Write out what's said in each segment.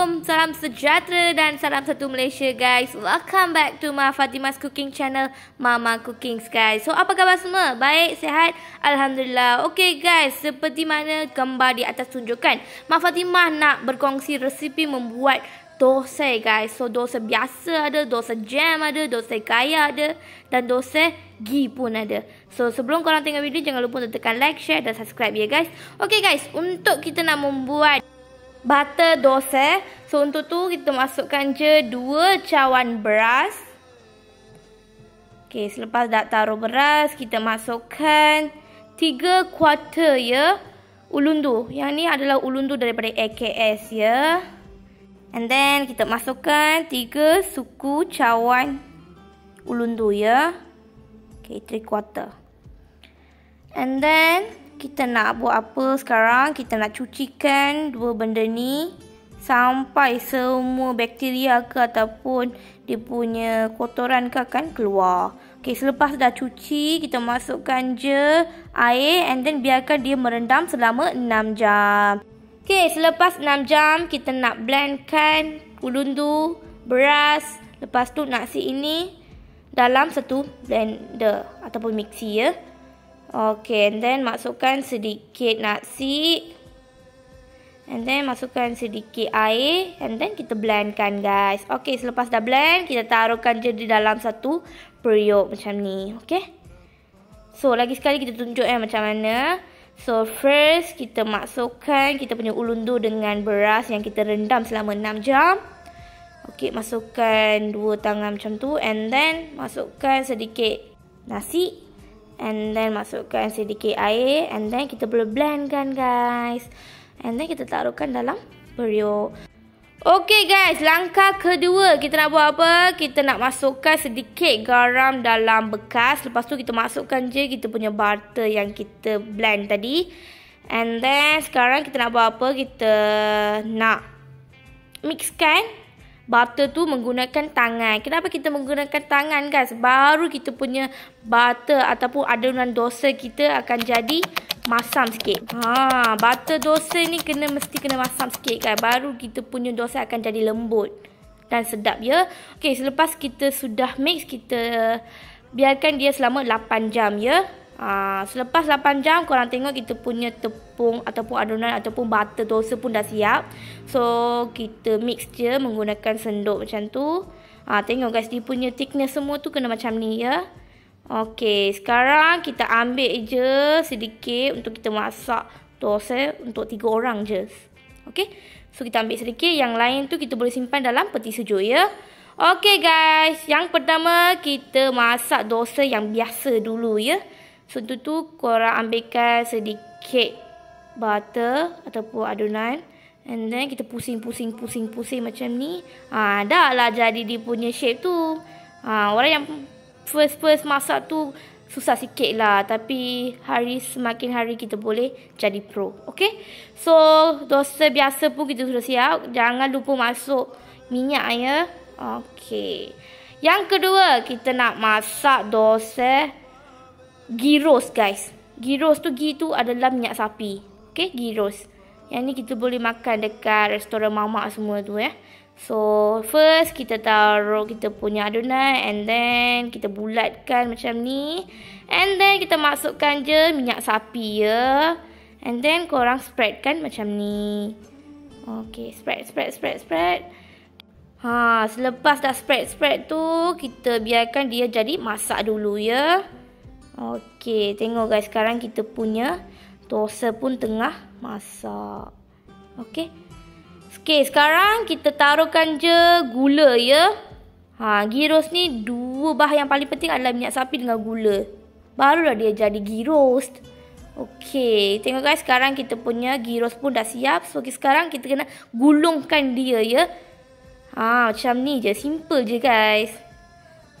Assalamualaikum, salam sejahtera dan salam satu Malaysia guys. Welcome back to my Fatima's Cooking Channel, Mama Cookings guys. So apa khabar semua? Baik, sihat? Alhamdulillah. Okay guys, seperti mana gambar di atas tunjukkan, Mak Fatimah nak berkongsi resipi membuat dosa guys. So dosa biasa ada, dosa jam ada, dosa kaya ada, dan dosa ghee pun ada. So sebelum korang tengok video, jangan lupa untuk tekan like, share dan subscribe ya guys. Okay guys, untuk kita nak membuat butter dosa, so untuk tu kita masukkan je 2 cawan beras. Okay, selepas dah taruh beras, kita masukkan 3 kuarter ya ulundu. Yang ni adalah ulundu daripada AKS ya. And then kita masukkan 3 suku cawan ulundu ya. Okay, 3 kuarter. And then kita nak buat apa sekarang? Kita nak cucikan dua benda ni sampai semua bakteria ke ataupun dia punya kotoran ke akan keluar. Okay, selepas dah cuci, kita masukkan je air and then biarkan dia merendam selama 6 jam. Okay, selepas 6 jam, kita nak blendkan ulundu, beras, lepas tu nasi ini dalam satu blender ataupun mixer ya. Okay, and then masukkan sedikit nasi. And then masukkan sedikit air. And then kita blendkan guys. Okay, selepas dah blend, kita taruhkan je di dalam satu periuk macam ni. Okay. So, lagi sekali kita tunjuk macam mana. So, first kita masukkan kita punya ulundu dengan beras yang kita rendam selama 6 jam. Okay, masukkan 2 tangan macam tu. And then masukkan sedikit nasi. And then masukkan sedikit air. And then kita boleh blendkan guys. And then kita taruhkan dalam periuk. Okay guys, langkah kedua kita nak buat apa? Kita nak masukkan sedikit garam dalam bekas. Lepas tu kita masukkan je kita punya butter yang kita blend tadi. And then sekarang kita nak buat apa? Kita nak mixkan butter tu menggunakan tangan. Kenapa kita menggunakan tangan guys? Baru kita punya butter ataupun adunan dosa kita akan jadi masam sikit. Butter dosa ni mesti kena masam sikit guys. Baru kita punya dosa akan jadi lembut dan sedap ya. Okay, selepas kita sudah mix, kita biarkan dia selama 8 jam ya. Selepas 8 jam, korang tengok kita punya tepung ataupun adunan ataupun butter dosa pun dah siap. So, kita mix je menggunakan sendok macam tu. Tengok guys, dia punya thickness semua tu kena macam ni ya. Okay, sekarang kita ambil je sedikit untuk kita masak dosa untuk 3 orang je. Okay, so kita ambil sedikit, yang lain tu kita boleh simpan dalam peti sejuk ya. Okay guys, yang pertama kita masak dosa yang biasa dulu ya. So, untuk tu korang ambilkan sedikit butter ataupun adunan. And then kita pusing macam ni. Dah lah jadi dia punya shape tu. Orang yang first masak tu susah sikit lah. Tapi semakin hari kita boleh jadi pro. Okay. So, dosa biasa pun kita sudah siap. Jangan lupa masuk minyak ya. Okay. Yang kedua, kita nak masak dosa ghee roast guys. Ghee roast tu, ghee tu adalah minyak sapi. Okay, ghee roast. Yang ni kita boleh makan dekat restoran mamak semua tu ya. So, first kita taruh kita punya adunan. And then kita bulatkan macam ni. And then kita masukkan je minyak sapi ya. And then korang spreadkan macam ni. Okay, spread. Selepas dah spread tu, kita biarkan dia jadi masak dulu ya. Okay, tengok guys, sekarang kita punya dosa pun tengah masak. Okay. Okay, sekarang kita taruhkan je gula ya. Ghee roast ni 2 bahan yang paling penting adalah minyak sapi dengan gula. Barulah dia jadi ghee roast. Okay, tengok guys, sekarang kita punya ghee roast pun dah siap. So, sekarang kita kena gulungkan dia ya. Macam ni je, simple je guys.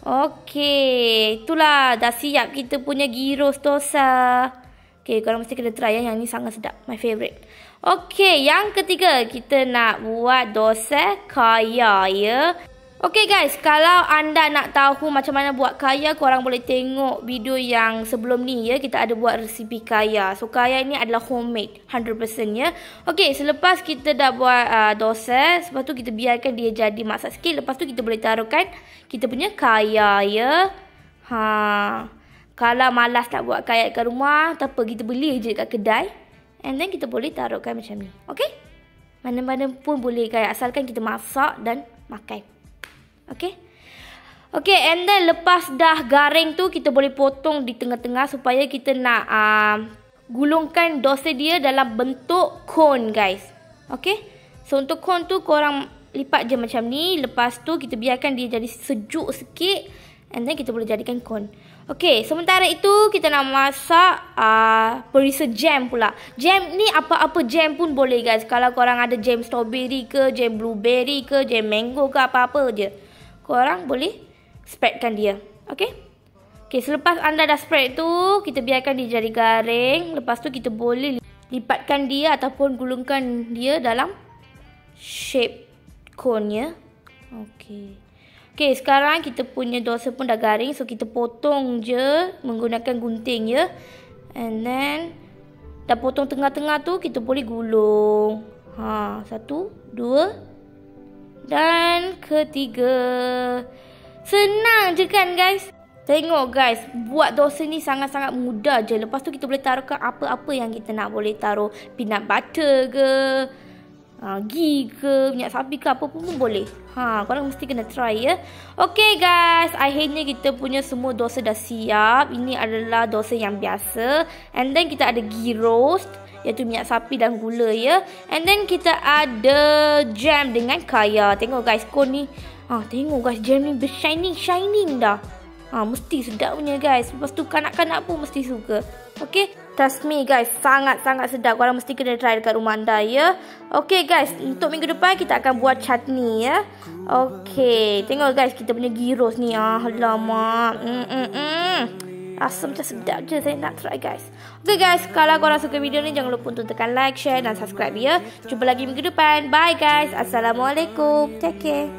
Okay, itulah dah siap kita punya ghee roast dosa. Okay, korang mesti kena try ya. Yang ni sangat sedap, my favourite. Okay, yang ketiga kita nak buat dosa kaya ya. Okay guys, kalau anda nak tahu macam mana buat kaya, korang boleh tengok video yang sebelum ni ya. Kita ada buat resipi kaya. So kaya ni adalah homemade 100% ya. Okay, selepas kita dah buat dosa, lepas tu kita biarkan dia jadi masak sikit. Lepas tu kita boleh taruhkan kita punya kaya ya. Kalau malas nak buat kaya kat rumah, tak apa, kita beli je kat kedai. And then kita boleh taruhkan macam ni. Okay? Mana-mana pun boleh kaya, asalkan kita masak dan makan. Okay. Okay, and then lepas dah garing tu, kita boleh potong di tengah-tengah supaya kita nak gulungkan dosa dia dalam bentuk cone guys. Okay. So untuk cone tu korang lipat je macam ni. Lepas tu kita biarkan dia jadi sejuk sikit. And then kita boleh jadikan cone. Okay, sementara itu kita nak masak perisa jam pula. Jam ni apa-apa jam pun boleh guys. Kalau korang ada jam strawberry ke, jam blueberry ke, jam mango ke, apa-apa je, korang boleh spreadkan dia. Okay. Okay, selepas anda dah spread tu, kita biarkan dia jadi garing. Lepas tu kita boleh lipatkan dia ataupun gulungkan dia dalam shape cone ya. Okay. Okay, sekarang kita punya dosa pun dah garing. So kita potong je menggunakan gunting ya. And then dah potong tengah-tengah tu, kita boleh gulung. 1, 2 dan ketiga. Senang je kan guys? Tengok guys, buat dosa ni sangat-sangat mudah je. Lepas tu kita boleh taruhkan apa-apa yang kita nak. Boleh taruh peanut butter ke, ghee ke, minyak sapi ke, apa pun boleh. Korang mesti kena try ya. Okay guys, akhirnya kita punya semua dosa dah siap. Ini adalah dosa yang biasa. And then kita ada ghee roast, iaitu minyak sapi dan gula ya. And then kita ada jam dengan kaya. Tengok guys, cone ni. Tengok guys, jam ni bershining-shining dah. Mesti sedap punya guys. Lepas tu kanak-kanak pun mesti suka. Okay, trust me guys, sangat-sangat sedap. Korang mesti kena try dekat rumah anda ya. Okay guys, untuk minggu depan kita akan buat chutney ya. Okay, tengok guys, kita punya ghee roast ni. Alamak. Rasa macam sedap je, saya nak try guys. Okay guys, kalau korang suka video ni, jangan lupa untuk tekan like, share dan subscribe ya. Jumpa lagi minggu depan. Bye guys. Assalamualaikum. Take care.